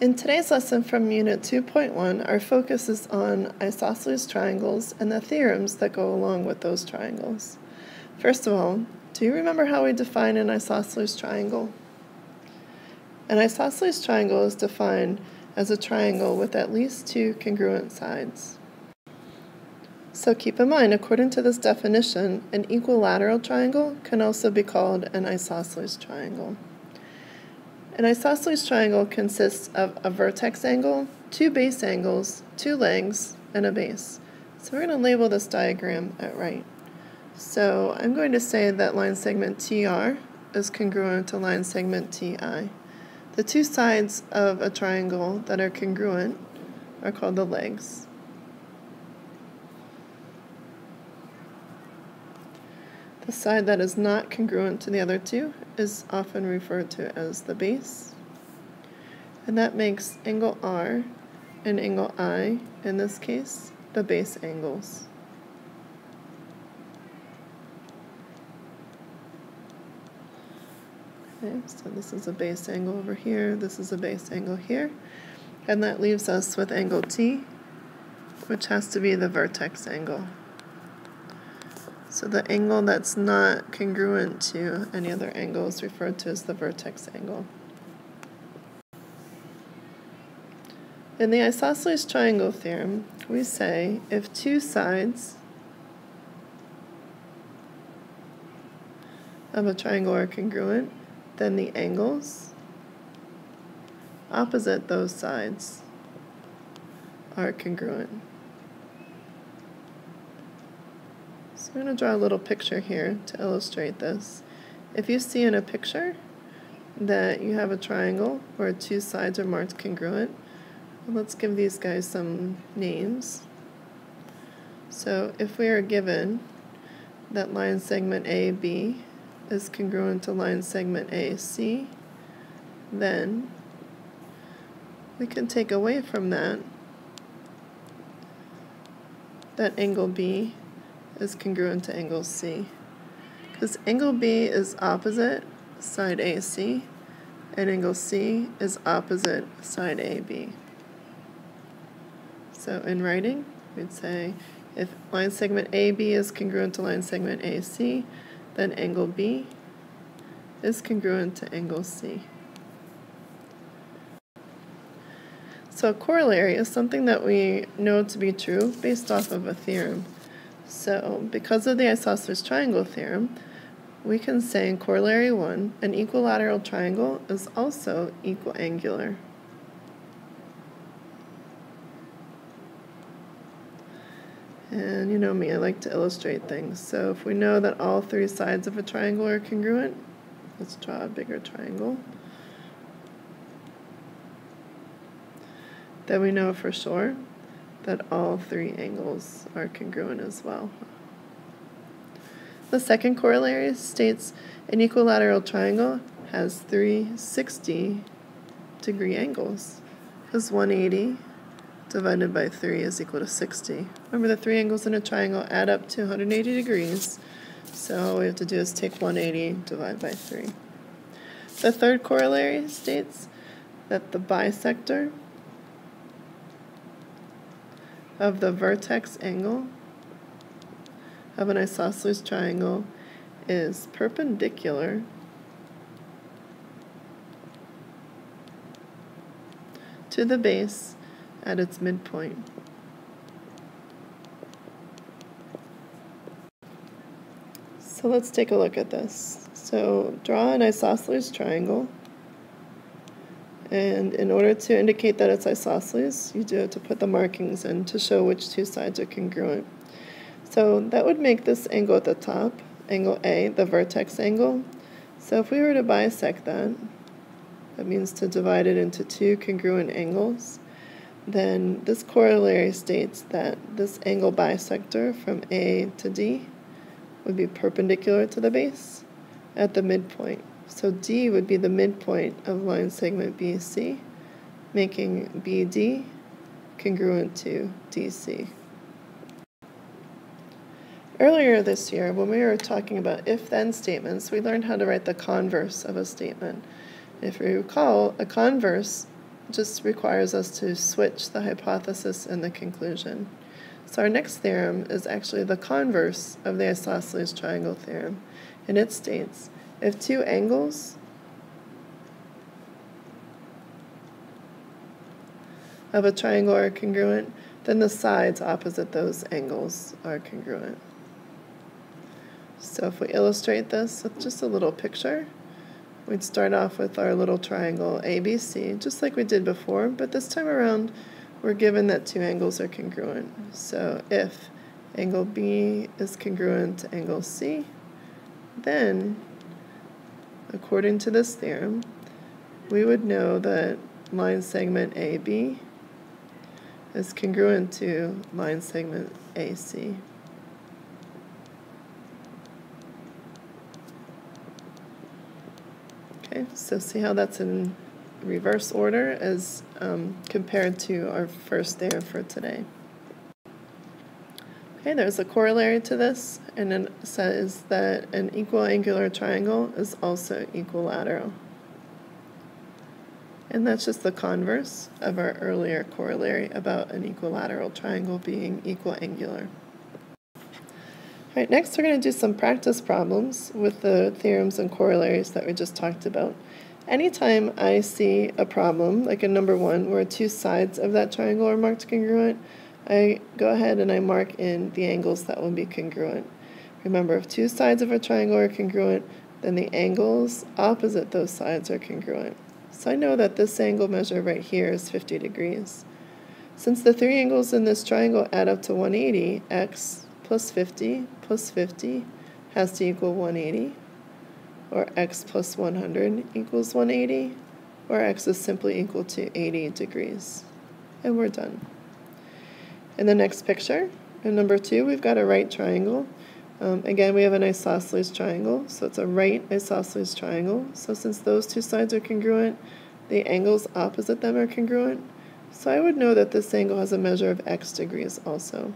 In today's lesson from Unit 2.1, our focus is on isosceles triangles and the theorems that go along with those triangles. First of all, do you remember how we define an isosceles triangle? An isosceles triangle is defined as a triangle with at least two congruent sides. So keep in mind, according to this definition, an equilateral triangle can also be called an isosceles triangle. An isosceles triangle consists of a vertex angle, two base angles, two legs, and a base. So we're going to label this diagram at right. So I'm going to say that line segment TR is congruent to line segment TI. The two sides of a triangle that are congruent are called the legs. The side that is not congruent to the other two is often referred to as the base. And that makes angle R and angle I, in this case, the base angles. Okay, so this is a base angle over here, this is a base angle here, and that leaves us with angle T, which has to be the vertex angle. So the angle that's not congruent to any other angle is referred to as the vertex angle. In the isosceles triangle theorem, we say if two sides of a triangle are congruent, then the angles opposite those sides are congruent. So I'm going to draw a little picture here to illustrate this. If you see in a picture that you have a triangle where two sides are marked congruent, let's give these guys some names. So if we are given that line segment AB is congruent to line segment AC, then we can take away from that angle B is congruent to angle C, because angle B is opposite side AC and angle C is opposite side AB. So in writing, we'd say if line segment AB is congruent to line segment AC, then angle B is congruent to angle C. So a corollary is something that we know to be true based off of a theorem. So because of the isosceles triangle theorem, we can say in corollary 1, an equilateral triangle is also equiangular. And you know me, I like to illustrate things. So if we know that all three sides of a triangle are congruent, let's draw a bigger triangle. Then we know for sure that all three angles are congruent as well. The second corollary states an equilateral triangle has three 60-degree angles, because 180 divided by 3 is equal to 60. Remember, the three angles in a triangle add up to 180 degrees, so all we have to do is take 180 divided by 3. The third corollary states that the bisector of the vertex angle of an isosceles triangle is perpendicular to the base at its midpoint. So let's take a look at this. So draw an isosceles triangle, and in order to indicate that it's isosceles, you do have to put the markings in to show which two sides are congruent. So that would make this angle at the top, angle A, the vertex angle. So if we were to bisect that, that means to divide it into two congruent angles, then this corollary states that this angle bisector from A to D would be perpendicular to the base at the midpoint. So D would be the midpoint of line segment BC, making BD congruent to DC. Earlier this year, when we were talking about if-then statements, we learned how to write the converse of a statement. If you recall, a converse just requires us to switch the hypothesis and the conclusion. So our next theorem is actually the converse of the isosceles triangle theorem, and it states, if two angles of a triangle are congruent, then the sides opposite those angles are congruent. So if we illustrate this with just a little picture, we'd start off with our little triangle ABC, just like we did before, but this time around we're given that two angles are congruent. So if angle B is congruent to angle C, then, according to this theorem, we would know that line segment AB is congruent to line segment AC. Okay, so see how that's in reverse order as compared to our first theorem for today. Okay, there's a corollary to this, and it says that an equiangular triangle is also equilateral. And that's just the converse of our earlier corollary about an equilateral triangle being equiangular. All right, next we're going to do some practice problems with the theorems and corollaries that we just talked about. Anytime I see a problem, like in number 1, where two sides of that triangle are marked congruent, I go ahead and I mark in the angles that will be congruent. Remember, if two sides of a triangle are congruent, then the angles opposite those sides are congruent. So I know that this angle measured right here is 50 degrees. Since the three angles in this triangle add up to 180, x plus 50 has to equal 180, or x plus 100 equals 180, or x is simply equal to 80 degrees. And we're done. In the next picture, in number 2, we've got a right triangle. Again, we have an isosceles triangle, so it's a right isosceles triangle. So since those two sides are congruent, the angles opposite them are congruent. So I would know that this angle has a measure of x degrees also.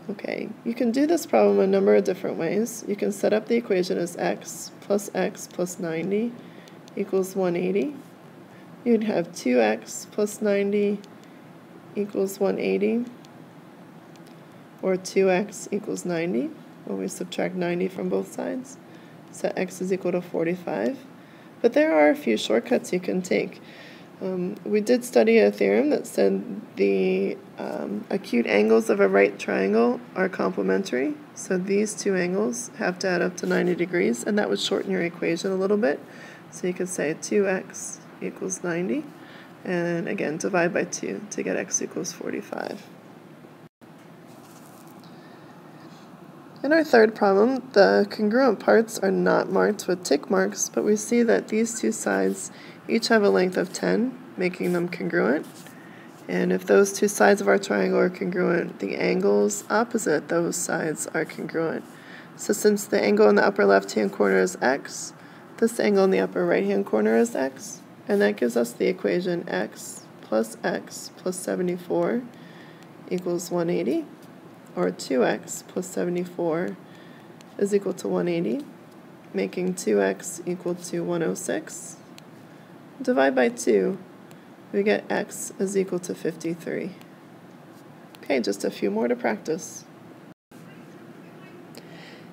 Okay, you can do this problem a number of different ways. You can set up the equation as x plus 90 equals 180. You'd have 2x plus 90 equals 180, or 2x equals 90 when we subtract 90 from both sides. So x is equal to 45. But there are a few shortcuts you can take. We did study a theorem that said the acute angles of a right triangle are complementary. So these two angles have to add up to 90 degrees, and that would shorten your equation a little bit. So you could say 2x equals 90, and again, divide by 2 to get x equals 45. In our third problem, the congruent parts are not marked with tick marks, but we see that these two sides each have a length of 10, making them congruent. And if those two sides of our triangle are congruent, the angles opposite those sides are congruent. So since the angle in the upper left-hand corner is x, this angle in the upper right-hand corner is x, and that gives us the equation x plus 74 equals 180. Or 2x plus 74 is equal to 180, making 2x equal to 106. Divide by 2, we get x is equal to 53. Okay, just a few more to practice.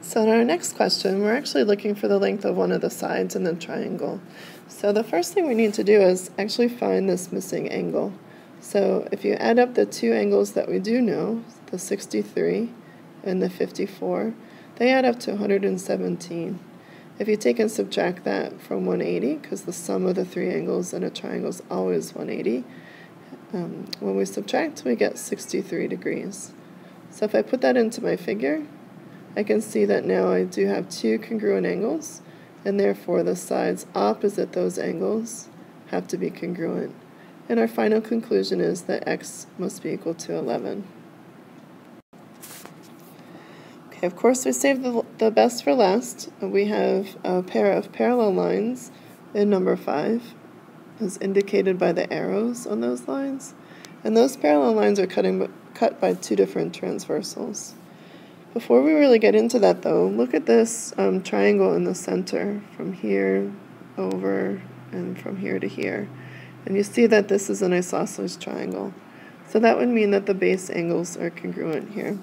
So in our next question, we're actually looking for the length of one of the sides in the triangle. So the first thing we need to do is actually find this missing angle. So if you add up the two angles that we do know, the 63 and the 54, they add up to 117. If you take and subtract that from 180, because the sum of the three angles in a triangle is always 180, when we subtract, we get 63 degrees. So if I put that into my figure, I can see that now I do have two congruent angles, and therefore the sides opposite those angles have to be congruent. And our final conclusion is that x must be equal to 11. Okay, of course we saved the best for last. We have a pair of parallel lines in number 5, as indicated by the arrows on those lines. And those parallel lines are cut by two different transversals. Before we really get into that though, look at this triangle in the center, from here over and from here to here. And you see that this is an isosceles triangle. So that would mean that the base angles are congruent here.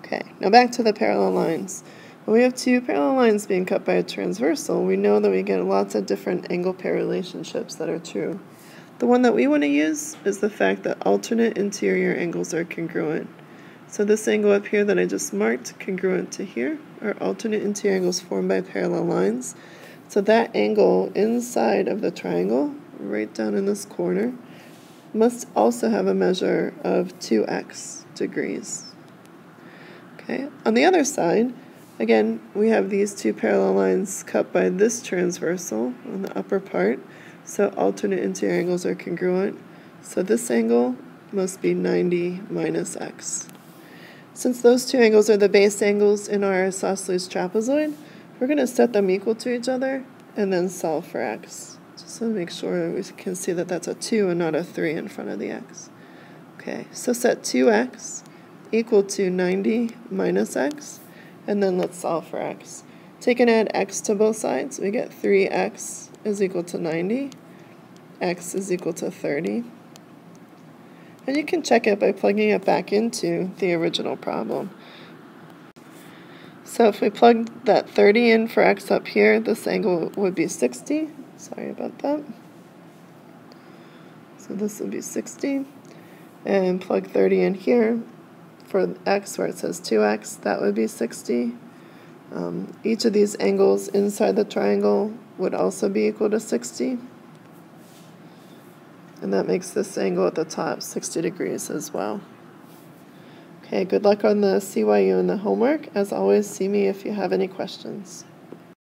Okay, now back to the parallel lines. When we have two parallel lines being cut by a transversal, we know that we get lots of different angle pair relationships that are true. The one that we want to use is the fact that alternate interior angles are congruent. So this angle up here that I just marked, congruent to here, are alternate interior angles formed by parallel lines. So that angle inside of the triangle, right down in this corner, must also have a measure of 2x degrees. Okay, on the other side, again, we have these two parallel lines cut by this transversal on the upper part, so alternate interior angles are congruent. So this angle must be 90 minus x. Since those two angles are the base angles in our isosceles trapezoid, we're going to set them equal to each other and then solve for x. Just to make sure we can see that that's a 2 and not a 3 in front of the x. Okay, so set 2x equal to 90 minus x, and then let's solve for x. Take and add x to both sides. We get 3x is equal to 90, x is equal to 30. And you can check it by plugging it back into the original problem. So if we plug that 30 in for x up here, this angle would be 60. Sorry about that. So this would be 60. And plug 30 in here for x where it says 2x, that would be 60. Each of these angles inside the triangle would also be equal to 60. And that makes this angle at the top 60 degrees as well. Okay, good luck on the CYU and the homework. As always, see me if you have any questions.